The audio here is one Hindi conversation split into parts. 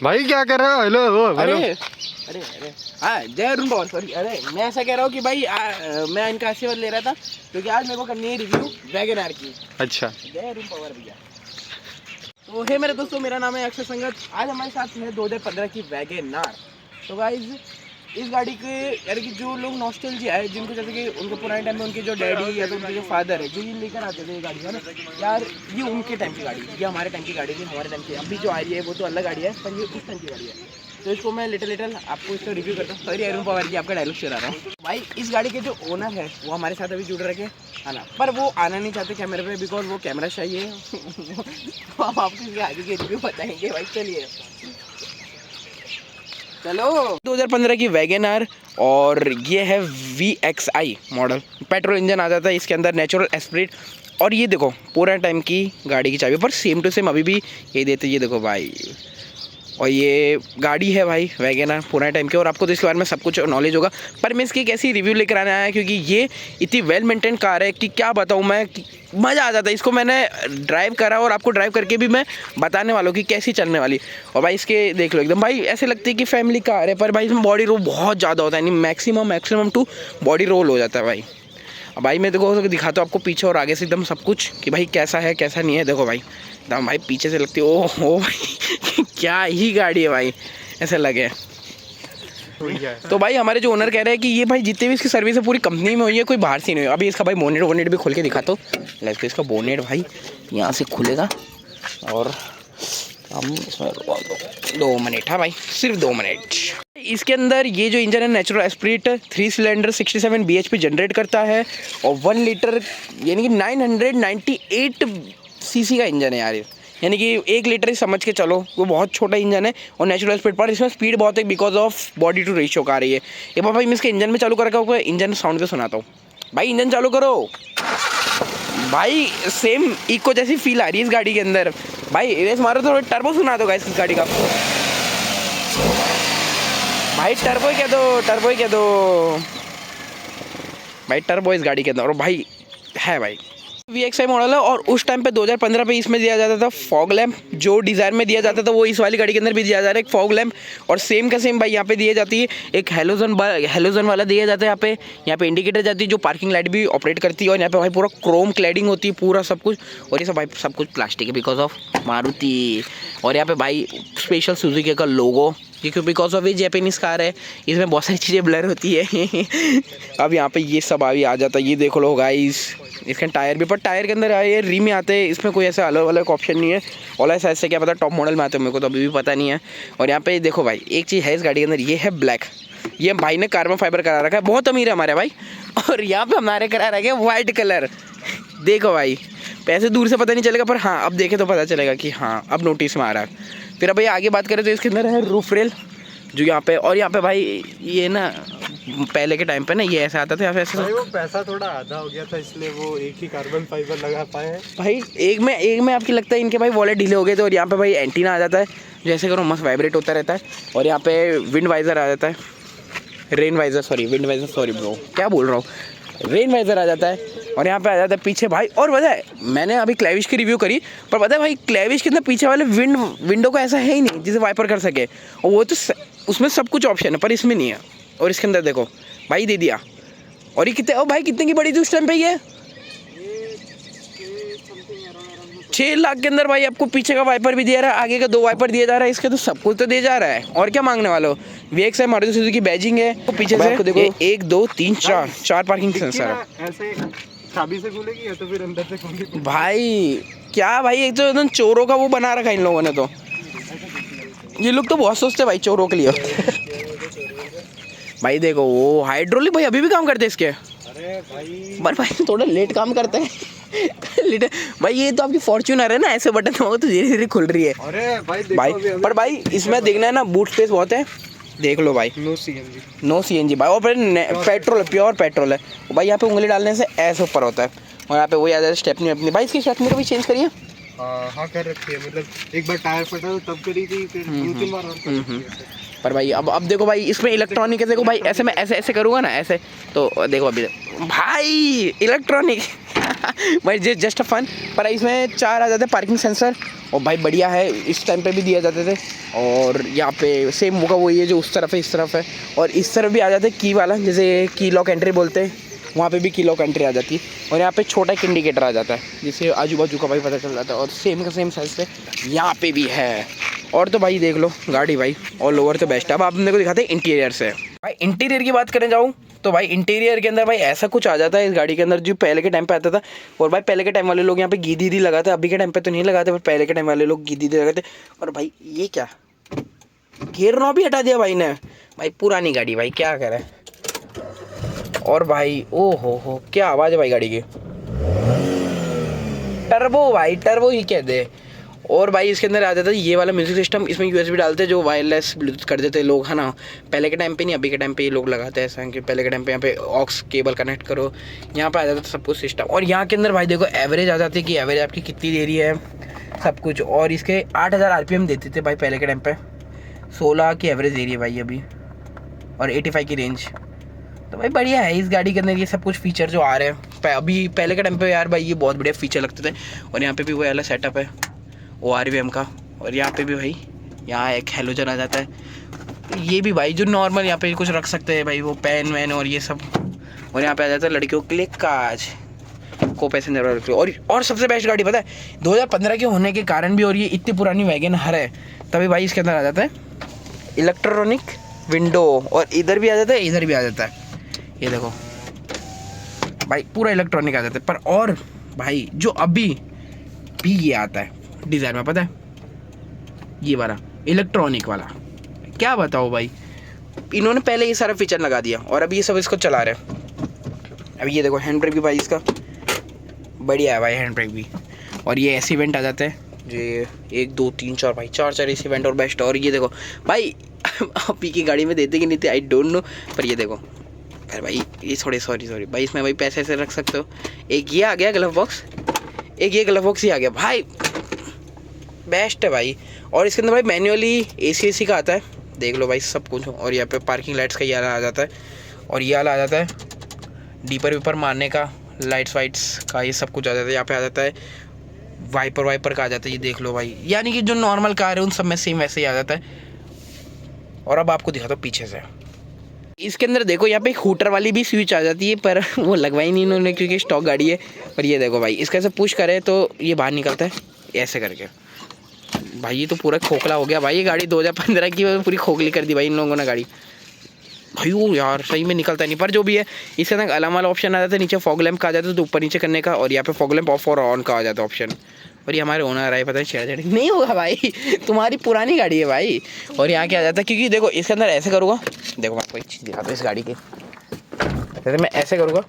भाई क्या कर रहे हो? Hello hello. अरे अरे अरे हाँ, जय अरुण पवार, सॉरी। अरे मैं ऐसा कह रहा हूँ कि भाई मैं इनका आशीर्वाद ले रहा था क्योंकि आज मेरे को करनी है रिव्यू वैगन आर की। अच्छा, जय अरुण पवार भैया। तो हे मेरे दोस्तों, मेरा नाम है अक्षय संगत। आज हमारे साथ है 2015 की वैगन आर। तो गाइज इस गाड़ी के यार कि जो लोग नॉस्टैल्जिया है, जिनको जैसे कि उनके पुराने टाइम में उनके जो डैडी या तो उनके जो फादर है जो ये लेकर आते थे ये गाड़ी है ना यार, ये उनके टाइम की गाड़ी, ये हमारे टाइम की गाड़ी नहीं, हमारे टाइम की अभी जो आ रही है वो तो अलग गाड़ी है, पर ये उस टाइम की गाड़ी है। तो इसको मैं लिटिल आपको इसका रिव्यू करता हूँ। सॉरी अरुण पवार जी, आपका डायलॉग चला रहा हूँ। भाई इस गाड़ी के जो ओनर है वो हमारे साथ अभी जुड़ रखे है ना, पर वो आना नहीं चाहते कैमरे पे बिकॉज वो कैमरा शाही है। तो हम आपको इसके आगे के रिव्यू बताएंगे। भाई चलिए चलो। 2015 की वैगन आर और ये है VXI मॉडल। पेट्रोल इंजन आ जाता है इसके अंदर, नेचुरल एस्पिरिट। और ये देखो पूरा टाइम की गाड़ी की चाबी, पर सेम टू सेम अभी भी ये देते, ये देखो भाई। और ये गाड़ी है भाई वैगन आर पुराने टाइम की, और आपको तो इसके बारे में सब कुछ नॉलेज होगा, पर मैं इसकी एक ऐसी रिव्यू लेकर आने आया क्योंकि ये इतनी वेल मेंटेन कार है कि क्या बताऊँ मैं, मज़ा आ जाता है। इसको मैंने ड्राइव करा और आपको ड्राइव करके भी मैं बताने वाला हूँ कि कैसी चलने वाली। और भाई इसके देख लो एकदम भाई ऐसे लगती है कि फैमिली कार है, पर भाई इसमें बॉडी रोल बहुत ज़्यादा होता है, यानी मैक्सिमम टू बॉडी रोल हो जाता है भाई। अब भाई मैं देखो दिखाता हूँ आपको पीछे और आगे से एकदम सब कुछ कि भाई कैसा है कैसा नहीं है। देखो भाई एकदम भाई पीछे से लगती है ओ भाई क्या ही गाड़ी है भाई, ऐसे लगे। तो भाई हमारे जो ओनर कह रहे हैं कि ये भाई जितने भी इसकी सर्विस है पूरी कंपनी में हुई है, कोई बाहर से नहीं हुई। अभी इसका भाई बोनेट भी खोल के दिखाता हूँ। लगता है इसका बोनेट भाई यहाँ से खुलेगा और हम इसमें 2 मिनट। हाँ भाई सिर्फ 2 मिनट। इसके अंदर ये जो इंजन है natural Spirit 3 cylinder 67 bhp generate करता है और 1 लीटर यानी कि 998 cc का इंजन है यार। यानी कि 1 लीटर ही समझ के चलो, वो बहुत छोटा इंजन है और नेचुरल स्पीड, पर इसमें स्पीड बहुत है because of body to ratio का आ रही है। एक बार भाई मैं इसके इंजन में चालू कर रखा हूँ, इंजन साउंड पे सुनाता हूँ। भाई इंजन चालू करो भाई, सेम इको जैसी फील आ रही है इस गाड़ी के अंदर। भाई रेस मारो तो टर्बो सुना दो गाइस इस गाड़ी का। भाई टर्बो क्या दो भाई, टर्बो इस गाड़ी के अंदर। और भाई है भाई VXI मॉडल है और उस टाइम पे 2015 पे इसमें दिया जाता था फॉग लैम्प, जो डिज़ायर में दिया जाता था वो इस वाली गाड़ी के अंदर भी दिया जा रहा है एक फॉग लैम्प। और सेम का सेम भाई यहाँ पे दिए जाती है एक हेलोजन वाला दिया जाता है। यहाँ पे इंडिकेटर जाती है जो पार्किंग लाइट भी ऑपरेट करती है। और यहाँ पे भाई पूरा क्रोम क्लैडिंग होती है पूरा सब कुछ। और ये सब भाई सब कुछ प्लास्टिक है बिकॉज ऑफ मारुति। और यहाँ पे भाई स्पेशल सुजुकी का लोगो, क्योंकि बिकॉज ऑफ ये जैपनीज कार है, इसमें बहुत सारी चीज़ें ब्लर होती है। अब यहाँ पे ये सब अभी आ जाता है, ये देख लो गाइस। इसके टायर भी, पर टायर के अंदर ये री में आते हैं, इसमें कोई ऐसा अलग अलग ऑप्शन नहीं है। और ऐसा क्या पता टॉप मॉडल में आते हैं, मेरे को तो अभी भी पता नहीं है। और यहाँ पे देखो भाई एक चीज़ है इस गाड़ी के अंदर, ये है ब्लैक। ये भाई ने कार्बन फाइबर करा रखा है, बहुत अमीर है हमारे भाई। और यहाँ पे हमारे करा रखा है वाइट कलर। देखो भाई पैसे दूर से पता नहीं चलेगा, पर हाँ अब देखे तो पता चलेगा कि हाँ अब नोटिस में आ रहा है। फिर अब भाई आगे बात करें तो इसके अंदर है रूफ रेल जो यहाँ पे, और यहाँ पे भाई ये ना पहले के टाइम पे ना ये ऐसा आता था, ऐसे वो पैसा थोड़ा आधा हो गया था इसलिए वो एक ही कार्बन फाइबर लगा पाए हैं भाई। एक में आपकी लगता है इनके भाई वॉलेट ढीले हो गए थे। और यहाँ पे भाई एंटीना आ जाता है, जैसे करो मस्त वाइब्रेट होता रहता है। और यहाँ पे विंड वाइजर आ जाता है, विंड वाइजर सॉरी ब्रो क्या बोल रहा हूँ, रेन वाइजर आ जाता है। और यहाँ पे आ जाता है पीछे भाई। और पता है मैंने अभी क्लेविश की रिव्यू करी, पर पता है भाई क्लेविश के अंदर पीछे वाले विंडो का ऐसा है ही नहीं जिसे वाइपर कर सके। और वो तो उसमें सब कुछ ऑप्शन है पर इसमें नहीं है। और इसके अंदर देखो भाई दे दिया। और ये कितने, ओ भाई कितने की पड़ी थी उस टाइम पे ये 6 लाख के अंदर भाई आपको पीछे का वाइपर भी दिया रहा है, आगे का 2 वाइपर दिया जा रहा है, इसके तो सब कुछ तो दे जा रहा है। और क्या मांगने वाले हो। VXI मारुति सुजुकी बैजिंग है तो पीछे से देखो 1 2 3 4 पार्किंग सेंसर है। ऐसे चाबी से खुलेगी या तो फिर अंदर से खुलेगी भाई क्या भाई, एक तो एकदम चोरों का वो बना रखा इन लोगों ने। तो ये लोग तो बहुत सोचते भाई चोरों के लिए। भाई देखो वो हाइड्रोलिक भाई अभी भी काम करते हैं इसके। अरे भाई पर भाई थोड़ा लेट काम करते हैं। लेट भाई, ये तो आपकी फॉर्च्यूनर है ना, ऐसे बटन दबाओ तो धीरे धीरे खुल रही है। अरे भाई पर भाई इसमें देखना है ना बूट स्पेस बहुत है, देख लो भाई। नो CNG भाई, और पेट्रोल प्योर पेट्रोल है भाई। यहाँ पे उंगली डालने से ऐसे ऊपर होता है। और यहाँ पे वही आ जाता है स्टेपनी अपनी। भाई इसकी स्टेपनी को भी चेंज करिए। हाँ कर रखी है, मतलब एक बार टायर फटा तो तब करी थी, फिर 2-3 बार और कर रखी है। पर भाई अब देखो भाई इसमें इलेक्ट्रॉनिक है, देखो भाई ऐसे मैं ऐसे ऐसे करूँगा ना ऐसे, तो देखो अभी भाई इलेक्ट्रॉनिक भाई जस्ट अ फन। पर इसमें 4 आ जाते हैं पार्किंग सेंसर, और भाई बढ़िया है, इस टाइम पे भी दिए जाते थे। और यहाँ पे सेम होगा वही है जो उस तरफ है इस तरफ है, और इस तरफ भी आ जाते हैं की वाला, जैसे की लॉक एंट्री बोलते हैं, वहाँ पे भी की लॉक एंट्री आ जाती है। और यहाँ पे छोटा एक इंडिकेटर आ जाता है जिससे आजू बाजू का भाई पता चल जाता है, और सेम का सेम साइज पे यहाँ पे भी है। और तो भाई देख लो गाड़ी भाई ऑल ओवर तो बेस्ट है। अब आप मेरे को दिखाते हैं इंटीरियर से। भाई इंटीरियर की बात करें जाऊँ तो भाई इंटीरियर के अंदर भाई ऐसा कुछ आ जाता है इस गाड़ी के अंदर जो पहले के टाइम पे आता था। और भाई पहले के टाइम वाले लोग यहाँ पे घी दीदी लगाते, अभी के टाइम पे तो नहीं लगाते, पर पहले के टाइम वाले लोग घी दीदी लगाते। और भाई ये क्या गियर नॉब भी हटा दिया भाई ने, भाई पुरानी गाड़ी भाई क्या करें। और भाई ओ हो क्या आवाज़ है भाई गाड़ी की, टर्बो भाई टर्बो ही कह दे। और भाई इसके अंदर आ जाता है ये वाला म्यूजिक सिस्टम, इसमें यूएसबी डालते हैं जो वायरलेस ब्लूटूथ कर देते हैं लोग, है ना। पहले के टाइम पे नहीं, अभी के टाइम पे ये लोग लगाते हैं ऐसा कि पहले के टाइम पे यहाँ पे ऑक्स केबल कनेक्ट करो, यहाँ पे आ जाता है सब कुछ सिस्टम। और यहाँ के अंदर भाई देखो एवरेज आ जाती है कि एवरेज आपकी कितनी दे रही है सब कुछ। और इसके 8000 RPM देते थे भाई पहले के टाइम पे, 16 की एवरेज दे रही है भाई अभी, और 85 की रेंज। तो भाई बढ़िया है इस गाड़ी के अंदर ये सब कुछ फीचर जो आ रहे हैं। अभी पहले के टाइम पे यार भाई ये बहुत बढ़िया फीचर लगते थे। और यहाँ पे भी वो वाला सेटअप है ORVM का, और यहाँ पे भी भाई यहाँ एक हेलोजन आ जाता है। ये भी भाई जो नॉर्मल यहाँ पे कुछ रख सकते हैं भाई, वो पेन वैन और ये सब। और यहाँ पे आ जाता है लड़कियों के लिए काज को पैसेंजर वाले। और सबसे बेस्ट गाड़ी पता है 2015 के होने के कारण भी, और ये इतनी पुरानी वैगन आर है तभी भाई इसके अंदर आ जाता है इलेक्ट्रॉनिक विंडो, और इधर भी आ जाता है इधर भी आ जाता है। ये देखो भाई पूरा इलेक्ट्रॉनिक आ जाता है। पर और भाई जो अभी भी ये आता है डिज़ाइन में पता है, ये वाला इलेक्ट्रॉनिक वाला, क्या बताओ भाई इन्होंने पहले ये सारा फीचर लगा दिया और अभी ये सब इसको चला रहे हैं। अभी ये देखो हैंड ब्रेक भी भाई इसका बढ़िया है भाई, हैंड ब्रेक भी। और ये ऐसे इवेंट आ जाते हैं ये 1 2 3 4 भाई 4 ऐसे इवेंट और बेस्ट। और ये देखो भाई अभी की गाड़ी में देते कि नहीं थे आई डोंट नो, पर ये देखो अरे भाई ये थोड़े सॉरी भाई इसमें भाई पैसे ऐसे रख सकते हो। एक ये आ गया ग्लव बॉक्स, एक ये ग्लव बॉक्स ही आ गया भाई, बेस्ट है भाई। और इसके अंदर भाई मैन्युअली AC का आता है, देख लो भाई सब कुछ। और यहाँ पे पार्किंग लाइट्स का ये वाला आ जाता है, और ये वाला आ जाता है डीपर वीपर मारने का, लाइट्स वाइट्स का ये सब कुछ आ जाता है। यहाँ पे आ जाता है वाइपर का आ जाता है, ये देख लो भाई, यानी कि जो नॉर्मल कार है उन सब में सेम वैसे ही आ जाता है। और अब आपको दिखाता हूँ पीछे से, इसके अंदर देखो यहाँ पे एक हूटर वाली भी स्विच आ जाती है, पर वो लगवाई नहीं इन्होंने क्योंकि स्टॉक गाड़ी है। पर ये देखो भाई इसका ऐसे पुश करे तो ये बाहर निकलता है ऐसे करके। भाई ये तो पूरा खोखला हो गया भाई, ये गाड़ी 2015 की पूरी खोखली कर दी भाई इन लोगों ने गाड़ी। भाई वो यार सही में निकलता नहीं, पर जो भी है इसके अंदर अलार्म वाला ऑप्शन आ जाता है, नीचे फॉग लैम्प का आ जाता है तो ऊपर नीचे करने का, और यहाँ पे फॉग लैम्प ऑफ और ऑन का आ जाता है ऑप्शन। और ये हमारे ओनर आए पता है छेड़ा नहीं होगा भाई तुम्हारी पुरानी गाड़ी है भाई। और यहाँ क्या आ जाता है क्योंकि देखो इसके अंदर ऐसे करूँगा, देखो मैं कोई चीज़ दिखाता हूँ इस गाड़ी की, जैसे मैं ऐसे करूँगा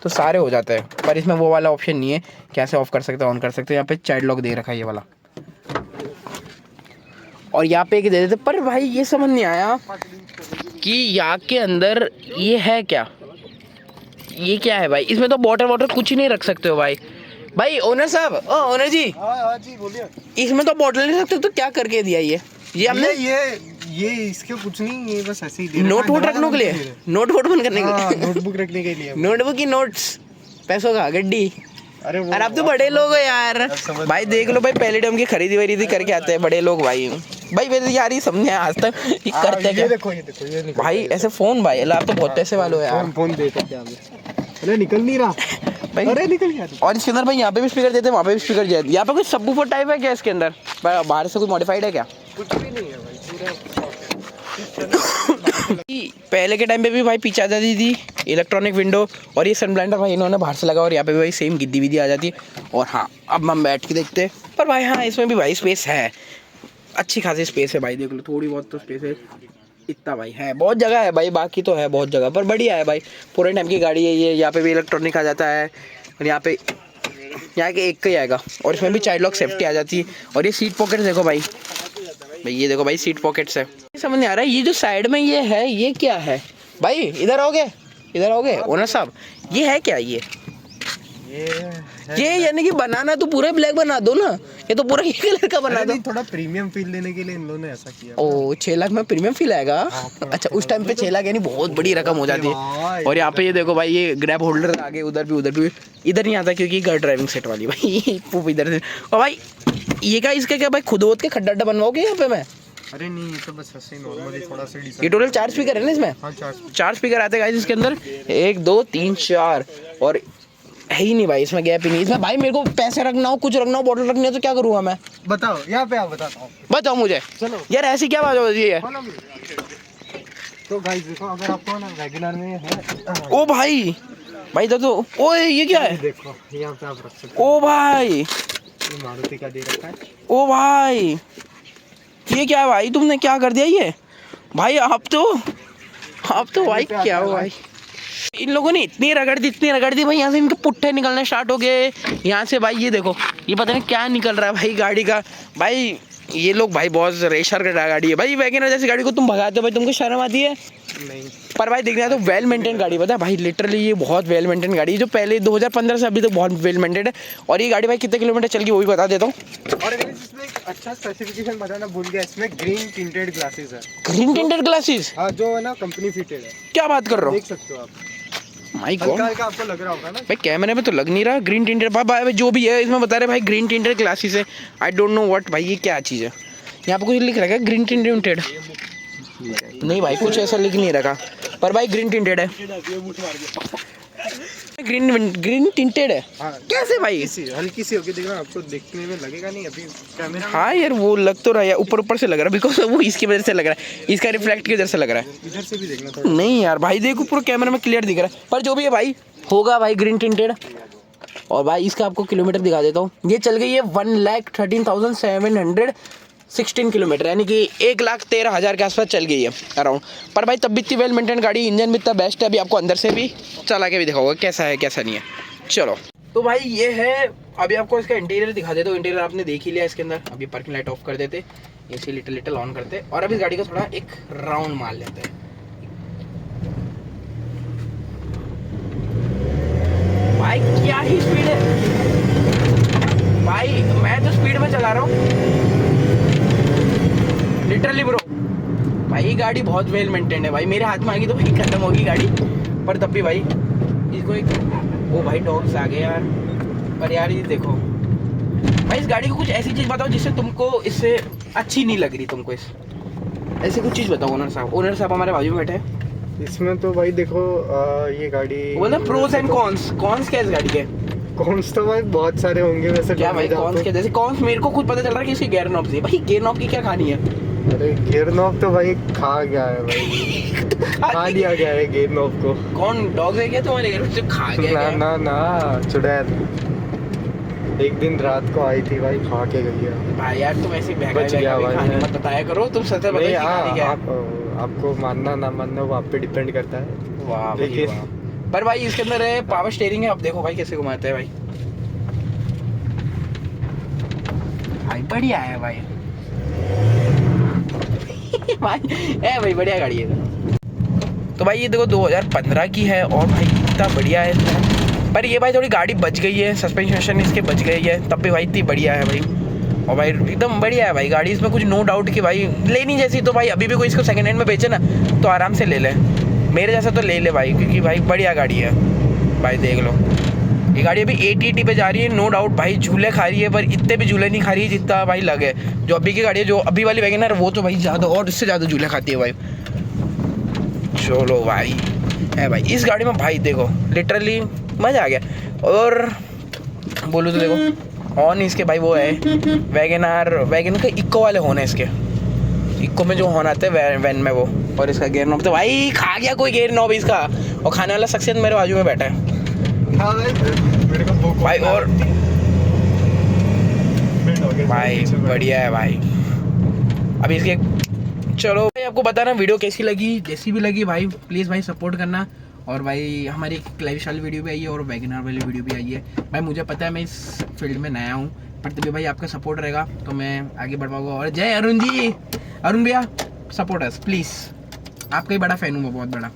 तो सारे हो जाते हैं, पर इसमें वो वाला ऑप्शन नहीं है कैसे ऑफ कर सकते ऑन कर सकते। यहाँ पे चाइल्ड लॉक दे रखा है ये वाला, और यहाँ पे एक दे देते। पर भाई ये समझ नहीं आया कि यहाँ के अंदर ये है क्या, ये क्या है भाई, इसमें तो बॉटल कुछ ही नहीं रख सकते हो भाई। भाई ओनर साहब, ओ ओनर जी, हाँ जी बोलिए। इसमें तो बॉटल नहीं सकते तो क्या करके दिया ये हमने ये इसके कुछ नहीं, ये बस ऐसे ही नोट वोट रखने के लिए, नोट वोट बंद करने के लिए, नोटबुक रखने के लिए, नोटबुक की नोट्स पैसों का गड्डी। अरे आप तो बड़े लोग हो यार भाई, देख लो भाई पहले टाइम की खरीदी करके आते हैं बड़े लोग भाई। भाई वैसे यार ये समझे आज तक ये करते क्या, ये देखो भाई ऐसे फोन भाई आप तो बहुत पैसे वाले हो यार। फोन दे सकते हैं, अरे निकल नहीं रहा भाई, अरे निकल गया। और इसके अंदर भाई यहाँ पे भी स्पीकर देते हैं, वहाँ पे भी स्पीकर देते हैं। यहाँ पे कोई सबवूफर टाइप है क्या इसके अंदर, बाहर से कोई मॉडिफाइड है क्या? कुछ भी नहीं है भाई, पहले के टाइम पे भी भाई पीछे आ जाती थी इलेक्ट्रॉनिक विंडो, और ये सन ब्लाइंडर भाई इन्होंने बाहर से लगा, और यहाँ पे भी भाई सेम गिद्दी विद्दी आ जाती है। और हाँ अब हम बैठ के देखते हैं, पर भाई हाँ इसमें भी भाई स्पेस है, अच्छी खासी स्पेस है भाई, देख लो थोड़ी बहुत तो स्पेस है, इतना भाई है, बहुत जगह है भाई, बाकी तो है बहुत जगह, पर बढ़िया है भाई पूरे टाइम की गाड़ी है ये। यहाँ पे भी इलेक्ट्रॉनिक आ जाता है, और यहाँ पे यहाँ के एक का ही आएगा, और इसमें भी चाइल्ड लॉक सेफ्टी आ जाती है। और ये सीट पॉकेट देखो भाई, ये देखो भाई सीट पॉकेट्स है, समझ नहीं आ रहा है ये जो साइड में ये है ये क्या है भाई, इधर आओगे ओनर साहब, ये है क्या ये यानी कि बनाना तो पूरा ब्लैक बना दो ना, ये तो पूरा ये कलर का बना अरे था। नहीं, थोड़ा प्रीमियम फील देने के लिए इन लोगों ने ऐसा किया। ओ 6 लाख में प्रीमियम फील आएगा। हाँ, अच्छा उस टाइम पे 6 लाख यानी बहुत बड़ी रकम हो जाती है। और यहाँ पे ये देखो भाई, ये ग्रैब होल्डर आगे उधर भी इधर नहीं आता क्योंकि घर ड्राइविंग सेट वाली भाई वो इधर से। और भाई ये क्या, इसका क्या भाई खुद होद के खड्डा बनवाओगे यहाँ पे मैं? अरे नहीं, ये तो बस ऐसे ही नॉर्मली थोड़ा सा ये टोटल 4 स्पीकर है ना इसमें? हाँ 4 स्पीकर आते हैं गाइस इसके अंदर, 1 2 3 4। और है ही नहीं भाई इसमें गैप ही नहीं इसमें। भाई मेरे को पैसे रखना हो, कुछ रखना हो, बॉटल रखनी है तो क्या करूँगा मैं? बताओ, यहाँ पे आप बताता हूँ। बताओ मुझे। चलो यार ऐसी क्या बात हो रही है? तो गाइस देखो, अगर आपको ना वैगनर में है, ओ भाई भाई तो ओए ये क्या है? देखो यहाँ पे आप रख सकते ओ भाई, ये मारुति का दे रखा है। ओ भाई ये क्या है भाई, तुमने क्या कर दिया ये भाई? आप तो भाई क्या हो भाई, इन लोगों ने इतनी रगड़ दी भाई, यहाँ से इनके पुट्ठे निकलने स्टार्ट हो गए यहाँ से भाई। ये देखो, ये पता नहीं क्या निकल रहा है भाई गाड़ी का भाई। ये लोग भाई बहुत रेशर का गाड़ी है भाई। वैगनर जैसी गाड़ी को तुम भगाते हो भाई, तुमको शर्म आती है? नहीं, पर भाई देखना है तो वेल मेंटेन गाड़ी पता है भाई, लिटरली ये बहुत वेल मेंटेन गाड़ी है, जो पहले 2015 से अभी तक बहुत वेल मेंटेन है। और ये गाड़ी भाई कितने किलोमीटर चल गई वो भी बता देता हूँ। और अगर इसमें एक अच्छा स्पेसिफिकेशन बताना भूल गया, इसमें ग्रीन टिंटेड ग्लासेस है। Green tinted glasses? हाँ, जो है ना कंपनी फिटेड है। क्या बात कर रहे हो? देख सकते हो आप, माय गॉड हल्का हल्का आपको लग रहा होगा ना भाई, कैमरे में तो लग नहीं रहा। ग्रीन टिंटेड भाई जो भी है इसमें बता रहे भाई ग्रीन टिंटेड ग्लासेस है। आई डोंट नो व्हाट भाई, ये क्या चीज़ है? यहाँ पे कुछ लिख रखा है ग्रीन टिंटेड? नहीं भाई कुछ ऐसा लिख नहीं रखा, पर भाई ग्रीन टिंटेड है। ग्रीन टिंटेड है? हाँ, कैसे भाई? हल्की सी होगी, देखना आपको देखने में लगेगा नहीं अभी कैमरा। हाँ यार वो लग तो रहा है, ऊपर से लग रहा है, बिकॉज वो इसकी वजह से लग रहा है, इसका रिफ्लेक्ट की वजह से लग रहा है। इधर से भी देखना थोड़ा। नहीं यार भाई देखो, पूरा कैमरे में क्लियर दिख रहा है, पर जो भी है भाई होगा भाई ग्रीन टिंटेड। और भाई इसका आपको किलोमीटर दिखा देता हूँ, ये चल गई है 1,13,716 किलोमीटर, यानी कि 1,13,000 के आसपास चल गई है अराउंड। पर भाई तब भी इतनी वेल मेंटेन गाड़ी, इंजन भी इतना बेस्ट है। अभी आपको अंदर से भी चला के भी दिखाऊंगा कैसा है कैसा नहीं है। चलो तो भाई ये है, अभी आपको इसका इंटीरियर दिखा देता हूँ। इंटीरियर आपने देख ही लिया इसके अंदर। अभी पार्किंग लाइट ऑफ कर देते, एसी लिटिल ऑन करते, और अभी इस गाड़ी का थोड़ा एक राउंड मार लेते हैं। भाई क्या ही स्पीड है भाई, मैं तो स्पीड में चला रहा हूँ लिटरली ब्रो। भाई ये गाड़ी बहुत वेल मेंटेन्ड है भाई, मेरे हाथ में आ गई तो भाई खत्म होगी गाड़ी। पर तब भी भाई इसको एक, ओ भाई डॉग्स आ गए यार। पर यार ये देखो भाई, इस गाड़ी को कुछ ऐसी चीज़ बताओ जिससे तुमको इससे अच्छी नहीं लग रही तुमको, इस ऐसे कुछ चीज़ बताओ। ओनर साहब हमारे बाजू में बैठे हैं। इसमें तो भाई देखो, ये गाड़ी बोला प्रोस एंड कॉन्स क्या है इस गाड़ी के? कॉन्स तो भाई बहुत सारे होंगे वैसे। क्या भाई कॉन्स के? जैसे कॉन्स मेरे को खुद पता चल रहा है कि इसकी गियर नॉब से भाई, गियर नॉब की क्या कहानी है? अरे गियर नॉब तो भाई खा गया है भाई खा लिया गया है गियर नॉब को। कौन डॉग है क्या तुम्हारे घर में जो खा गया? ना चुड़ैल एक दिन रात को आई थी भाई, खा के गई है भाई यार तुम ऐसी बच गया भाई। कहानी मत बताया करो, तुम सच में बताइए कहानी क्या है। आपको मानना ना मानना वो आप पे डिपेंड करता है। वाह भाई वाह। पर भाई इसके अंदर है पावर स्टीयरिंग है, अब देखो भाई कैसे घुमाते हैं भाई। भाई बढ़िया है भाई भाई है भाई, बढ़िया गाड़ी है। तो भाई ये देखो 2015 की है, और भाई इतना बढ़िया है। पर ये भाई थोड़ी गाड़ी बच गई है, सस्पेंशन इसके बच गई है, तब भी भाई इतनी बढ़िया है भाई। और भाई एकदम बढ़िया है भाई गाड़ी, इसमें कुछ नो डाउट कि भाई लेनी जैसी। तो भाई अभी भी कोई इसको सेकंड हैंड में बेचे ना तो आराम से ले ले, मेरे जैसा तो ले ले भाई, क्योंकि भाई बढ़िया गाड़ी है भाई। देख लो ये गाड़ी अभी 80 पे जा रही है, नो डाउट भाई झूले खा रही है, पर इतने भी झूले नहीं खा रही है जितना भाई लगे। जो अभी की गाड़ी है, जो अभी वाली वैगनर, वो तो भाई ज़्यादा और इससे ज़्यादा झूले खाती है भाई। चलो भाई है भाई इस गाड़ी में भाई देखो लिटरली मज़ा आ गया। और बोलूँ तो देखो हॉर्न इसके भाई वो है वैगनर के इक्को वाले हॉर्न है इसके। इक्को में जो हॉर्न आते हैं वैन में वो। और इसका गियर नॉब तो भाई खा गया कोई गियर नॉब इसका, और खाने वाला शख्सियत मेरे बाजू में बैठा है भाई। और भाई बढ़िया है भाई। अभी इसके चलो भाई आपको बताना वीडियो कैसी लगी, जैसी भी लगी भाई प्लीज़ भाई सपोर्ट करना। और भाई हमारी क्लैविश वाली वीडियो भी आई है और वैगनर वाली वीडियो भी आई है भाई। मुझे पता है मैं इस फील्ड में नया हूँ, पर तभी भाई आपका सपोर्ट रहेगा तो मैं आगे बढ़ पाऊँगा। और जय अरुण जी, अरुण भैया सपोर्ट अस प्लीज़, आपका ही बड़ा फ़ैन हूँ मैं, बहुत बड़ा।